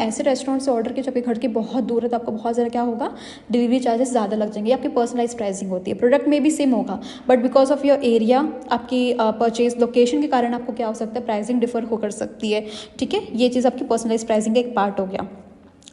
ऐसे रेस्टोरेंट से ऑर्डर किया जो आपके घर के बहुत दूर है, तो आपको बहुत ज़्यादा क्या होगा, डिलीवरी चार्जेस ज़्यादा लग जाएंगे। आपकी पर्सनलाइज प्राइसिंग होती है, प्रोडक्ट में भी सेम होगा, but because of your area, आपकी परचेज लोकेशन के कारण आपको क्या हो सकता है, प्राइसिंग डिफर हो कर सकती है। ठीक है, ये चीज़ आपकी पर्सनलाइज प्राइसिंग का एक पार्ट हो गया।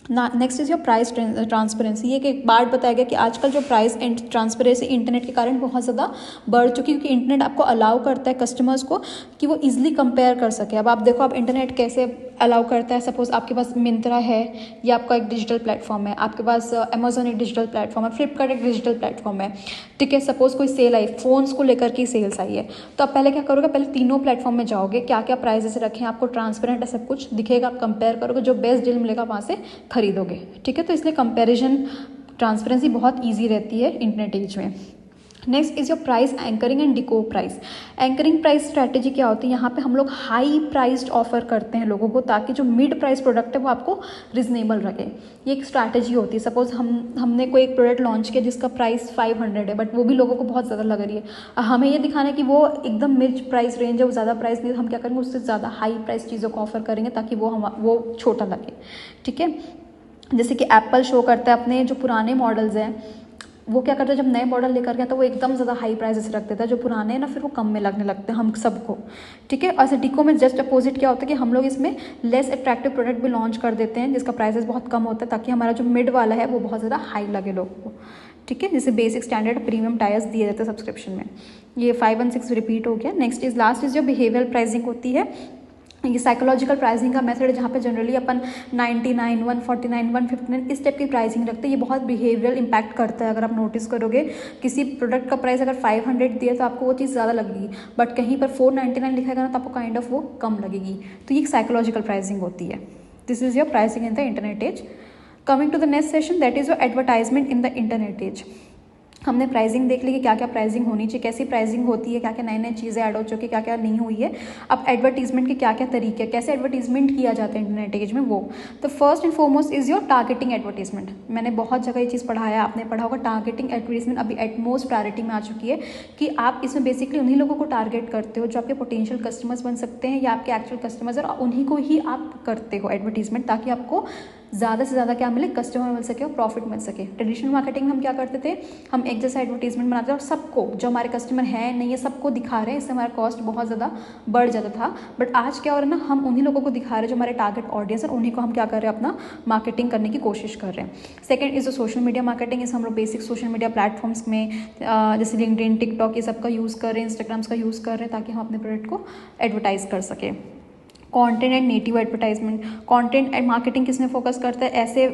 Next is your price transparency. ये एक बात बताया गया कि आजकल जो प्राइस एंड ट्रांसपेरेंसी इंटरनेट के कारण बहुत ज़्यादा बढ़ चुकी है, क्योंकि इंटरनेट आपको अलाउ करता है कस्टमर्स को कि वो इजीली कंपेयर कर सके। अब आप देखो, आप इंटरनेट कैसे अलाउ करता है, सपोज आपके पास मिंत्रा है, या आपका एक डिजिटल प्लेटफॉर्म है, आपके पास अमेजोन एक डिजिटल प्लेटफॉर्म है, फ्लिपकार्ट एक डिजिटल प्लेटफॉर्म है। ठीक है, सपोज कोई सेल आई, फोन्स को लेकर के सेल्स आई है, तो आप पहले क्या करोगे, पहले तीनों प्लेटफॉर्म में जाओगे, क्या क्या प्राइजेस रखे हैं, आपको ट्रांसपेरेंट है, सब कुछ दिखेगा, आप कंपेयर करोगे, जो बेस्ट डील मिलेगा वहाँ से खरीदोगे। ठीक है, तो इसलिए कंपैरिजन ट्रांसपेरेंसी बहुत ईजी रहती है इंटरनेट एज में। Next is your price anchoring and decoy price. Anchoring price strategy क्या होती है, यहाँ पे हम लोग हाई प्राइस्ड ऑफर करते हैं लोगों को, ताकि जो मिड प्राइस प्रोडक्ट है वो आपको रिजनेबल रखे। ये एक स्ट्रैटेजी होती है। सपोज हमने कोई एक प्रोडक्ट लॉन्च किया जिसका प्राइस 500 है, बट वो भी लोगों को बहुत ज़्यादा लग रही है, हमें ये दिखाना है कि वो एकदम मिड प्राइस रेंज है, वो ज़्यादा प्राइस नहीं, हम क्या करेंगे, उससे ज़्यादा हाई प्राइस चीज़ों को ऑफर करेंगे ताकि वो छोटा लगे। ठीक है, जैसे कि एप्पल शो करता है अपने जो पुराने मॉडल्स हैं, वो क्या करता है, जब नए मॉडल लेकर गया तो वो एकदम ज़्यादा हाई प्राइसेस रख देता है, जो पुराने हैं ना फिर वो कम में लगने लगते हैं हम सबको। ठीक है, ऐसे डिको में जस्ट अपोजिट क्या होता है कि हम लोग इसमें लेस अट्रैक्टिव प्रोडक्ट भी लॉन्च कर देते हैं जिसका प्राइसेस बहुत कम होता है, ताकि हमारा जो मिड वाला है वो बहुत ज़्यादा हाई लगे लोगों को। ठीक है, जैसे बेसिक स्टैंडर्ड प्रीमियम टायर्स दिए जाते हैं सब्सक्रिप्शन में। ये 5 और 6 रिपीट हो गया। नेक्स्ट इज लास्ट इज जो बिहेवियर प्राइसिंग होती है, ये साइकोलॉजिकल प्राइसिंग का मेथड है, जहाँ पे जनरली अपन 99, 149, 159 इस टाइप की प्राइसिंग रखते हैं। ये बहुत बिहेवियरल इम्पैक्ट करता है। अगर आप नोटिस करोगे, किसी प्रोडक्ट का प्राइस अगर 500 दिया तो आपको वो चीज़ ज़्यादा लगेगी, बट कहीं पर 499 लिखेगा ना तो आपको काइंड ऑफ वो कम लगेगी। तो ये एक साइकोलॉजिकल प्राइसिंग होती है। This is your pricing in the internet age. Coming to the next session, that is your advertisement in the internet age. हमने प्राइसिंग देख ली कि क्या क्या प्राइसिंग होनी चाहिए, कैसी प्राइसिंग होती है, क्या क्या नई नई चीज़ें ऐड हो चुकी है, क्या क्या नहीं हुई है। अब एडवर्टीजमेंट के क्या क्या तरीके, कैसे एडवर्टीजमेंट किया जाता है इंटरनेट एज में, वो तो first and foremost is your targeting advertisement. मैंने बहुत जगह ये चीज़ पढ़ाया, आपने पढ़ा होगा। टारगेटिंग एडवर्टीजमेंट अभी एटमोस्ट प्रायोरिटी में आ चुकी है, कि आप इसमें बेसिकली उन्हीं लोगों को टारगेट करते हो जो आपके पोटेंशियल कस्टमर्स बन सकते हैं या आपके एक्चुअल कस्टमर्स, और उन्हीं को ही आप करते हो एडवर्टीजमेंट, ताकि आपको ज़्यादा से ज़्यादा क्या मिले, कस्टमर मिल सके और प्रॉफिट मिल सके। ट्रेडिशनल मार्केटिंग में हम क्या करते थे, हम एक जैसा एडवर्टीजमेंट बनाते थे और सबको, जो हमारे कस्टमर हैं नहीं है, सबको दिखा रहे हैं, इससे हमारा कॉस्ट बहुत ज़्यादा बढ़ जाता था। बट आज क्या हो रहा है ना, हम उन्हीं लोगों को दिखा रहे हैं जो हमारे टारगेट ऑडियंस है, उन्हीं को हम क्या कर रहे हैं, अपना मार्केटिंग करने की कोशिश कर रहे हैं। Second is social media marketing. इस हम लोग बेसिक सोशल मीडिया प्लेटफॉर्म्स में जैसे लिंक्डइन, टिकटॉक, ये सब का यूज़ कर रहे हैं, इंस्टाग्राम्स का यूज़ कर रहे हैं, ताकि हम अपने प्रोडक्ट को एडवर्टाइज कर सकें। Content and native advertisement. Content and marketing किसने फोकस करता है, ऐसे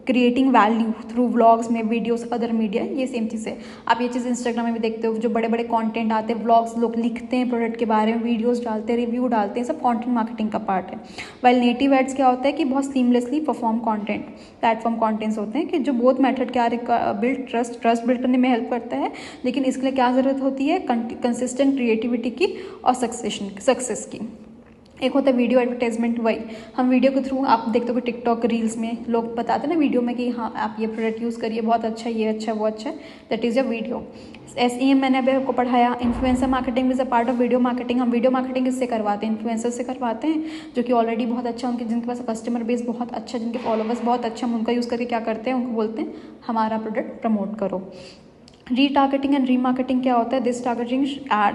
क्रिएटिंग वैल्यू थ्रू व्लॉग्स में, वीडियोस, अदर मीडिया, ये सेम चीज़ है। आप ये चीज़ इंस्टाग्राम में भी देखते हो, जो बड़े बड़े कंटेंट आते हैं, व्लॉग्स लोग लिखते हैं प्रोडक्ट के बारे में, वीडियोस डालते हैं, रिव्यू डालते हैं, सब कंटेंट मार्केटिंग का पार्ट है। वाइल नेटिव एड्स क्या होता है कि बहुत seamlessly perform content, platform contents होते हैं कि जो बहुत मेथड क्या बिल्ड ट्रस्ट बिल्ड करने में हेल्प करता है, लेकिन इसके लिए क्या ज़रूरत होती है, कंसिस्टेंट क्रिएटिविटी की और सक्सेस की। एक होता है वीडियो एडवर्टाइजमेंट। वही हम वीडियो के थ्रू, आप देखते हो टिकटॉक रील्स में लोग बताते हैं ना वीडियो में कि हाँ आप ये प्रोडक्ट यूज़ करिए, बहुत अच्छा, ये अच्छा, वो अच्छा, that is your video. SEM मैंने अभी आपको पढ़ाया। Influencer marketing is a part of video marketing. हम वीडियो मार्केटिंग इससे करवाते हैं, इन्फ्लुएंसर से करवाते हैं, जो कि ऑलरेडी बहुत अच्छा, उनके जिनके पास कस्टमर बेस बहुत अच्छा, जिनके फॉलोवर्स बहुत अच्छा, हम उनका यूज़ करके क्या करते हैं, उनको बोलते हैं हमारा प्रोडक्ट प्रमोट करो। रीटारगेटिंग एंड रीमार्केटिंग क्या होता है, this targeting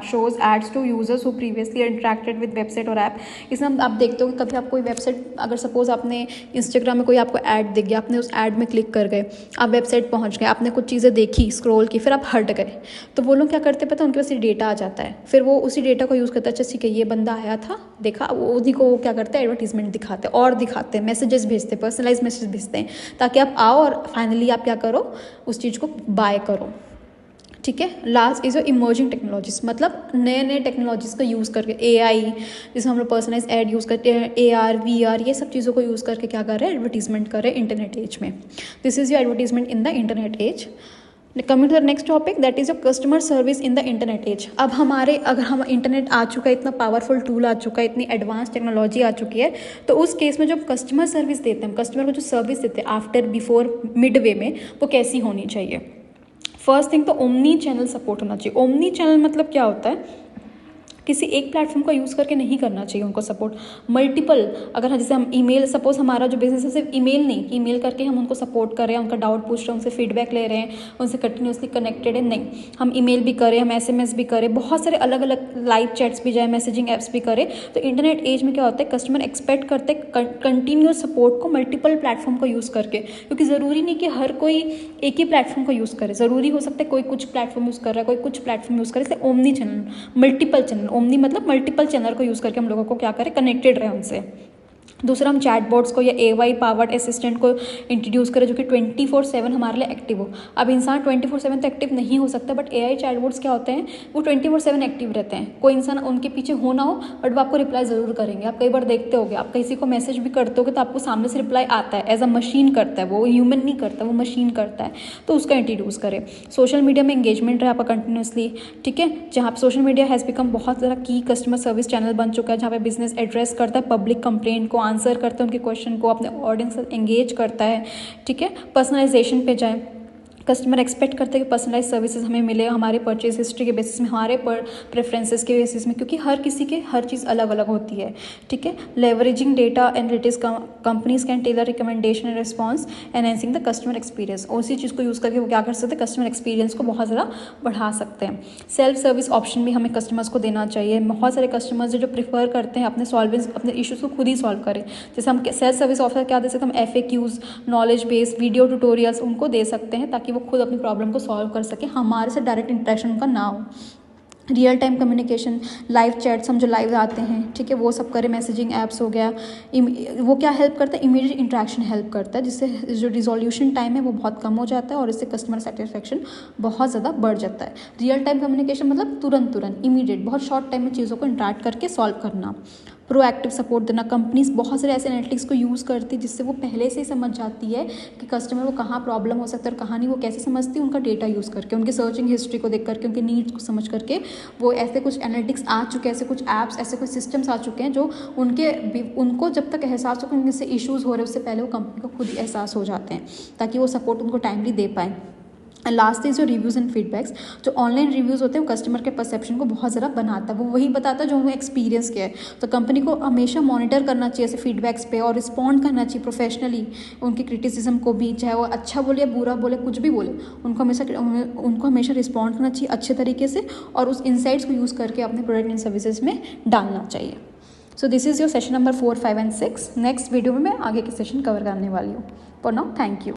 shows ads to users who previously interacted with website और ऐप। इसमें आप देखते हो कि कभी आप कोई वेबसाइट, अगर सपोज आपने इंस्टाग्राम में कोई आपको ऐड दिख गया, आपने उस ऐड में क्लिक कर गए, आप वेबसाइट पहुंच गए, आपने कुछ चीज़ें देखी, स्क्रॉल की, फिर आप हट गए, तो वो लोग क्या करते हैं पता है, उनके पास ये डेटा आ जाता है, फिर वो उसी डेटा को यूज़ करता है, अच्छा ठीक है ये बंदा आया था, देखा, उन्हीं को वो क्या करते हैं, एडवर्टीजमेंट दिखाते हैं और दिखाते हैं, मैसेजेस भेजते हैं, पर्सनलाइज मैसेज भेजते हैं, ताकि आप आओ और फाइनली आप क्या करो, उस चीज़ को बाय करो। ठीक है, लास्ट इज इमर्जिंग टेक्नोलॉजीज, मतलब नए नए टेक्नोलॉजीज का यूज़ करके, AI जिसमें हम लोग पर्सनलाइज एड यूज़ करते हैं, AR VR, ये सब चीज़ों को यूज़ करके क्या कर रहे हैं, एडवर्टीजमेंट कर रहे हैं इंटरनेट एज में। This is your advertisement in the internet age. Coming to the next topic, that is your customer service in the internet age. अब अगर हम इंटरनेट आ चुका है, इतना पावरफुल टूल आ चुका है, इतनी एडवांस टेक्नोलॉजी आ चुकी है, तो उस केस में जो कस्टमर सर्विस देते हैं, कस्टमर को जो सर्विस देते हैं आफ्टर, बिफोर, मिड वे में, वो कैसी होनी चाहिए। फर्स्ट थिंग तो ओमनी चैनल सपोर्ट होना चाहिए। ओमनी चैनल मतलब क्या होता है किसी एक प्लेटफॉर्म का यूज़ करके नहीं करना चाहिए उनको सपोर्ट, मल्टीपल। अगर जैसे हम ईमेल, सपोज हमारा जो बिजनेस है सिर्फ ईमेल नहीं, ईमेल करके हम उनको सपोर्ट कर रहे हैं, उनका डाउट पूछ रहे हैं, उनसे फीडबैक ले रहे हैं, उनसे कंटिन्यूसली कनेक्टेड है, नहीं, हम ईमेल भी करें, हम SMS भी करें, बहुत सारे अलग अलग लाइव चैट्स भी जाए, मैसेजिंग ऐप्स भी करें। तो इंटरनेट एज में क्या होता है, कस्टमर एक्सपेक्ट करते कंटिन्यूस सपोर्ट को मल्टीपल प्लेटफॉर्म को यूज़ करके, क्योंकि ज़रूरी नहीं कि हर कोई एक ही प्लेटफॉर्म को यूज़ करे, ज़रूरी हो सकता है कोई कुछ प्लेटफॉर्म यूज़ कर रहा है, कोई कुछ प्लेटफॉर्म यूज़ करे, जैसे omni channel, multiple channel, omni मतलब मल्टीपल चैनल को यूज़ करके हम लोगों को क्या करें, कनेक्टेड रहे उनसे। दूसरा, हम चैटबॉट्स को या AI पावर्ड असिस्टेंट को इंट्रोड्यूस करें जो कि 24/7 हमारे लिए एक्टिव हो। अब इंसान 24/7 तो एक्टिव नहीं हो सकता, बट AI चैटबॉट्स क्या होते हैं, वो 24/7 एक्टिव रहते हैं। कोई इंसान उनके पीछे हो ना हो, बट वो आपको रिप्लाई ज़रूर करेंगे। आप कई बार देखते होगे, आप किसी को मैसेज भी करते होगे तो आपको सामने से रिप्लाई आता है, एज अ मशीन करता है, वो ह्यूमन नहीं करता, वो मशीन करता है। तो उसका इंट्रोड्यूस करें। सोशल मीडिया में एंगेजमेंट रहे आपका कंटिन्यूसली, ठीक है, जहाँ पर सोशल मीडिया हैज़ बिकम बहुत ज़्यादा की कस्टमर सर्विस चैनल बन चुका है, जहाँ पे बिजनेस एड्रेस करता है पब्लिक कंप्लेंट को, आंसर करता है उनके क्वेश्चन को, अपने ऑडियंस से एंगेज करता है, ठीक है। पर्सनलाइजेशन पे जाए, कस्टमर एक्सपेक्ट करते हैं कि पर्सनलाइज सर्विसेज हमें मिले हमारे परचेज हिस्ट्री के बेसिस में, हमारे प्रेफरेंसेस के बेसिस में, क्योंकि हर किसी के हर चीज़ अलग अलग होती है, ठीक है। Leveraging data analytics, companies can tailor recommendation and response enhancing the customer experience. उसी चीज़ को यूज़ करके वो क्या कर सकते हैं, कस्टमर एक्सपीरियंस को बहुत ज़्यादा बढ़ा सकते हैं। सेल्फ सर्विस ऑप्शन भी हमें कस्टमर्स को देना चाहिए। बहुत सारे कस्टमर्स जो प्रीफर करते हैं अपने इशूज़ को खुद ही सॉल्व करें। जैसे हम सेल्फ सर्विस ऑफर क्या दे सकते हैं, हम FAQs, knowledge base, video tutorials उनको दे सकते हैं, ताकि वो खुद अपनी प्रॉब्लम को सॉल्व कर सके, हमारे से डायरेक्ट इंटरेक्शन उनका ना हो। Real time communication, live chats हम जो लाइव आते हैं, ठीक है, वो सब करें। मैसेजिंग ऐप्स हो गया, वो क्या हेल्प करता है, इमीडिएट इंटरेक्शन हेल्प करता है, जिससे जो रिजोल्यूशन टाइम है वो बहुत कम हो जाता है और इससे कस्टमर सेटिस्फेक्शन बहुत ज़्यादा बढ़ जाता है। रियल टाइम कम्युनिकेशन मतलब तुरंत इमीडिएट, बहुत शॉर्ट टाइम में चीज़ों को इंटरेक्ट करके सॉल्व करना। प्रोएक्टिव सपोर्ट देना, कंपनीज बहुत सारे ऐसे एनालिटिक्स को यूज़ करती है जिससे वो पहले से ही समझ जाती है कि कस्टमर को कहाँ प्रॉब्लम हो सकता है और कहाँ नहीं। वो कैसे समझती है, उनका डेटा यूज़ करके, उनके सर्चिंग हिस्ट्री को देख करके, उनके नीड्स को समझ करके, वो ऐसे कुछ एनालिटिक्स आ चुके हैं, ऐसे कुछ ऐप्स, ऐसे कुछ सिस्टम्स आ चुके हैं जो उनको जब तक एहसास हो कि उनसे इशूज़ हो रहे हैं उससे पहले वो कंपनी को खुद ही एहसास हो जाते हैं, ताकि वो सपोर्ट उनको टाइमली दे पाएँ। लास्ट इज जो रिव्यूज़ एंड फीडबैक्स, जो ऑनलाइन रिव्यूज़ होते हैं वो कस्टमर के परसेप्शन को बहुत ज़्यादा बनाता है, वो वही बताता है जो उन्होंने एक्सपीरियंस किया है। तो कंपनी को हमेशा मॉनिटर करना चाहिए ऐसे फीडबैक्स पे और रिस्पॉन्ड करना चाहिए प्रोफेशनली उनके क्रिटिसिज्म को भी, चाहे वो अच्छा बोले या बुरा बोले, कुछ भी बोले, उनको हमेशा रिस्पॉन्ड करना चाहिए अच्छे तरीके से और उस इंसाइट्स को यूज़ करके अपने प्रोडक्ट एंड सर्विसेज में डालना चाहिए। So this is your session number 4, 5 and 6। Next video में मैं आगे के सेशन कवर करने वाली हूँ। For now, thank you.